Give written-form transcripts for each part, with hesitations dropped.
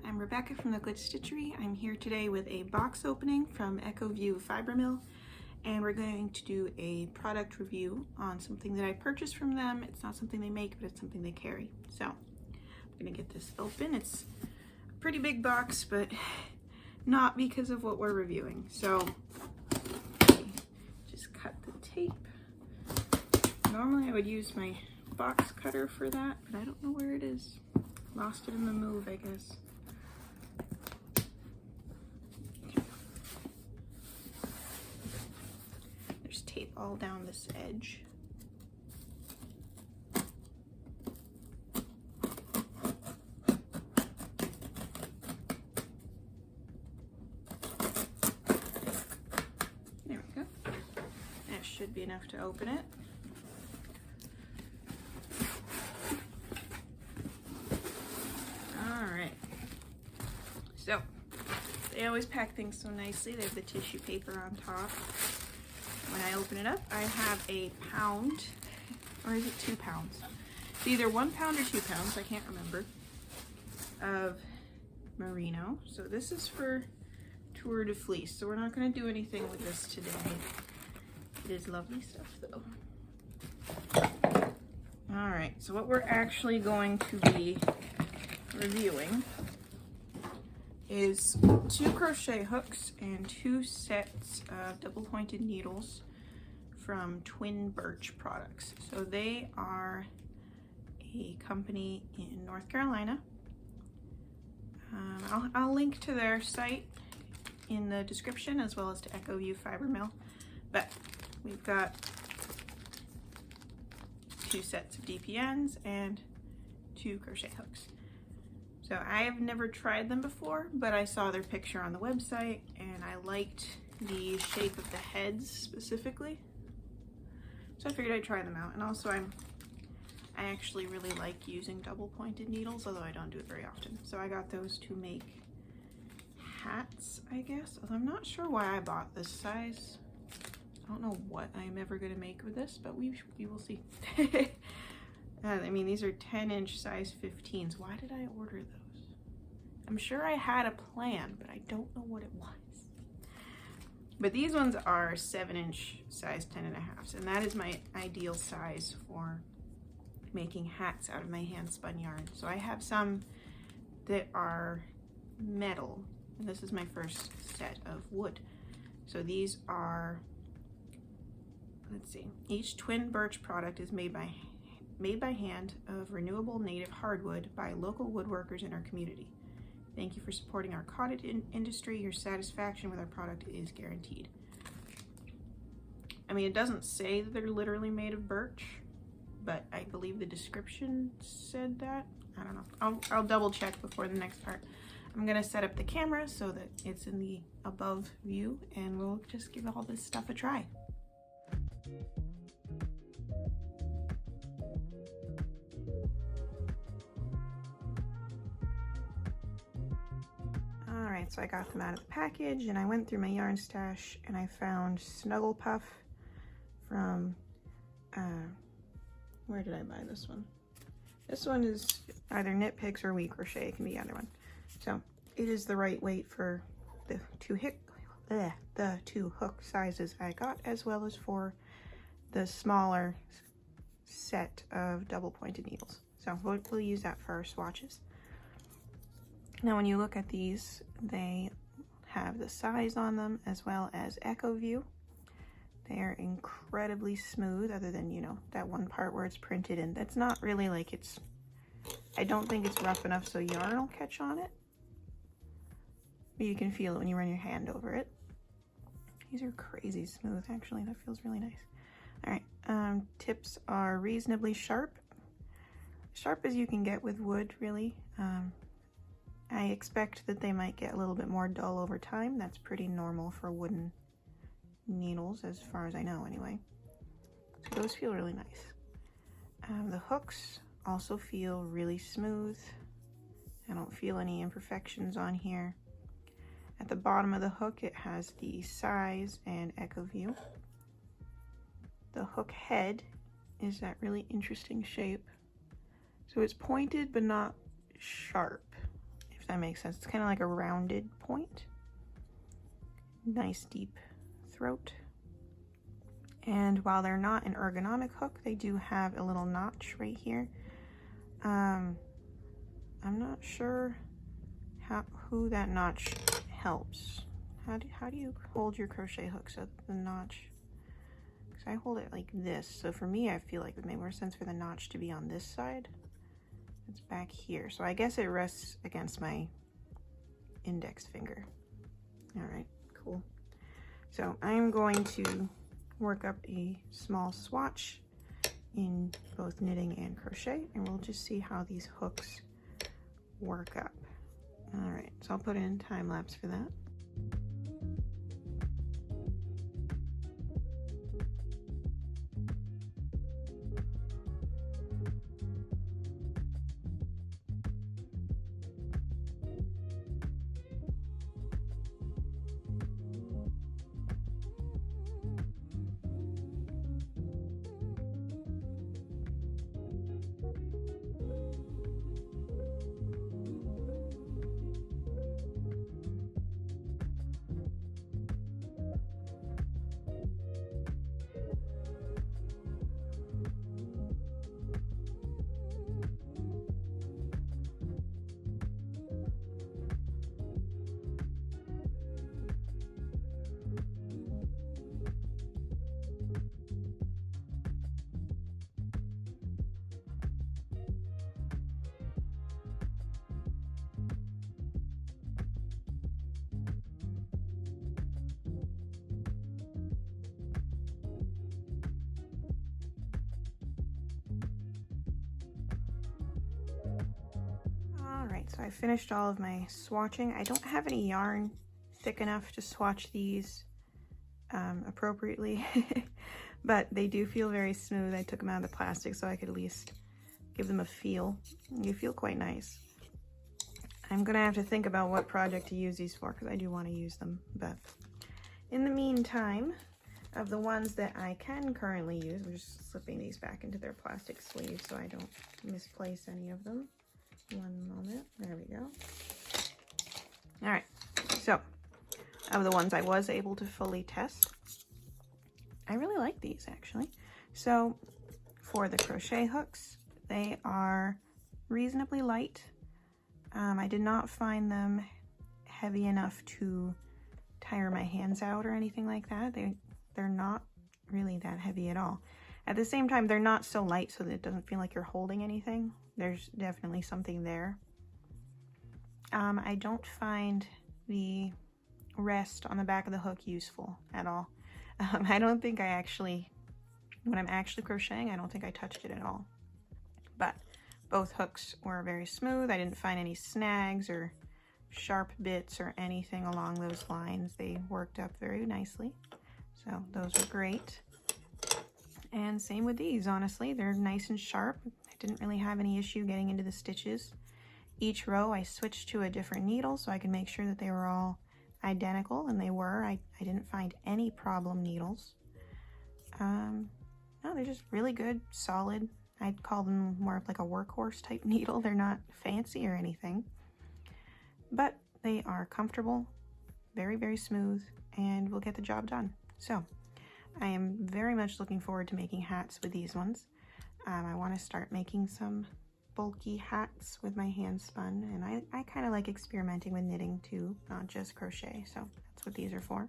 I'm Rebecca from the Stitchery. I'm here today with a box opening from Echo View Fiber Mill, and we're going to do a product review on something that I purchased from them. It's not something they make, but it's something they carry. So I'm gonna get this open. It's a pretty big box, but not because of what we're reviewing. So just cut the tape. Normally I would use my box cutter for that, but I don't know where it is. Lost it in the move, I guess. There's tape all down this edge. There we go. That should be enough to open it. So, they always pack things so nicely. They have the tissue paper on top. When I open it up, I have a pound, or is it 2 pounds? It's either 1 pound or 2 pounds, I can't remember, of merino. So this is for Tour de Fleece. So we're not going to do anything with this today. It is lovely stuff though. All right, so what we're actually going to be reviewing is 2 crochet hooks and 2 sets of double pointed needles from Twin Birch products. So they are a company in North Carolina. I'll link to their site in the description as well as to Echo View Fiber Mill. But we've got 2 sets of DPNs and 2 crochet hooks. So I have never tried them before, but I saw their picture on the website and I liked the shape of the heads specifically. So I figured I'd try them out. And also I actually really like using double pointed needles, although I don't do it very often. So I got those to make hats, I guess. Although I'm not sure why I bought this size. I don't know what I'm ever gonna make with this, but we will see. I mean, these are 10-inch size 15s. Why did I order those? I'm sure I had a plan, but I don't know what it was. But these ones are 7-inch size 10.5s, and that is my ideal size for making hats out of my hand spun yarn. So I have some that are metal, and this is my first set of wood. So these are, let's see, each Twin Birch product is made by hand of renewable native hardwood by local woodworkers in our community. Thank you for supporting our cottage industry. Your satisfaction with our product is guaranteed. I mean, it doesn't say that they're literally made of birch, but I believe the description said that. I don't know. I'll double check before the next part. I'm gonna set up the camera so that it's in the above view, and we'll just give all this stuff a try. Alright, so I got them out of the package and I went through my yarn stash and I found Snuggle Puff from, where did I buy this one? This one is either KnitPicks or We Crochet, it can be either one. So it is the right weight for the two hook sizes I got, as well as for the smaller set of double pointed needles. So we'll use that for our swatches. Now when you look at these, they have the size on them as well as Echo View. They are incredibly smooth, other than, you know, that one part where it's printed, and that's not really like it's, I don't think it's rough enough so yarn will catch on it. But you can feel it when you run your hand over it. These are crazy smooth, actually. That feels really nice. All right, tips are reasonably sharp. Sharp as you can get with wood, really. I expect that they might get a little bit more dull over time. That's pretty normal for wooden needles, as far as I know anyway. So those feel really nice. The hooks also feel really smooth. I don't feel any imperfections on here. At the bottom of the hook, it has the size and Echo View. The hook head is that really interesting shape. So it's pointed but not sharp, if that makes sense. It's kind of like a rounded point. Nice deep throat. And while they're not an ergonomic hook, they do have a little notch right here. I'm not sure who that notch helps. How do you hold your crochet hook so the notch? Because I hold it like this. So for me, I feel like it made more sense for the notch to be on this side. It's back here. So I guess it rests against my index finger. All right, cool. So I'm going to work up a small swatch in both knitting and crochet, and we'll just see how these hooks work up. All right, so I'll put in time lapse for that. So I finished all of my swatching. I don't have any yarn thick enough to swatch these appropriately, but they do feel very smooth. I took them out of the plastic so I could at least give them a feel. They feel quite nice. I'm gonna have to think about what project to use these for because I do want to use them. But in the meantime, of the ones that I can currently use, I'm just slipping these back into their plastic sleeves so I don't misplace any of them. One moment, there we go. All right, so of the ones I was able to fully test, I really like these actually. So for the crochet hooks, they are reasonably light. I did not find them heavy enough to tire my hands out or anything like that. They're not really that heavy at all. At the same time, they're not so light so that it doesn't feel like you're holding anything. There's definitely something there. I don't find the rest on the back of the hook useful at all. I don't think I actually, when I'm actually crocheting, I don't think I touched it at all. But both hooks were very smooth. I didn't find any snags or sharp bits or anything along those lines. They worked up very nicely. So those were great. And same with these, honestly. They're nice and sharp. Didn't really have any issue getting into the stitches. Each row I switched to a different needle so I could make sure that they were all identical, and they were. I didn't find any problem needles. No, they're just really good, solid. I'd call them more of like a workhorse type needle. They're not fancy or anything, but they are comfortable, very, very smooth, and will get the job done. So I am very much looking forward to making hats with these ones. I want to start making some bulky hats with my hand spun, and I kind of like experimenting with knitting too, not just crochet, so that's what these are for.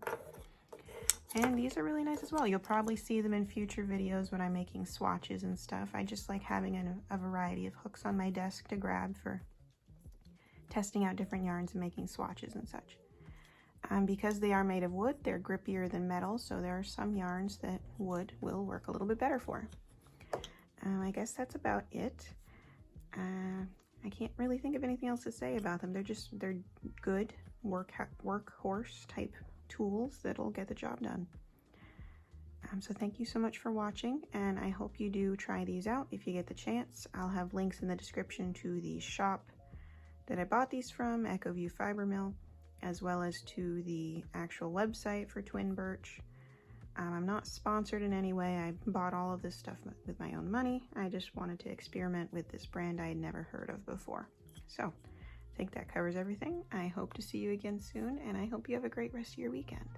And these are really nice as well. You'll probably see them in future videos when I'm making swatches and stuff. I just like having a variety of hooks on my desk to grab for testing out different yarns and making swatches and such. Because they are made of wood, they're grippier than metal, so there are some yarns that wood will work a little bit better for. I guess that's about it. I can't really think of anything else to say about them. They're good workhorse type tools that'll get the job done. So thank you so much for watching, and I hope you do try these out if you get the chance. I'll have links in the description to the shop that I bought these from, EchoView Fiber Mill, as well as to the actual website for Twin Birch. I'm not sponsored in any way. I bought all of this stuff with my own money. I just wanted to experiment with this brand I had never heard of before. So think that covers everything. I hope to see you again soon, and I hope you have a great rest of your weekend.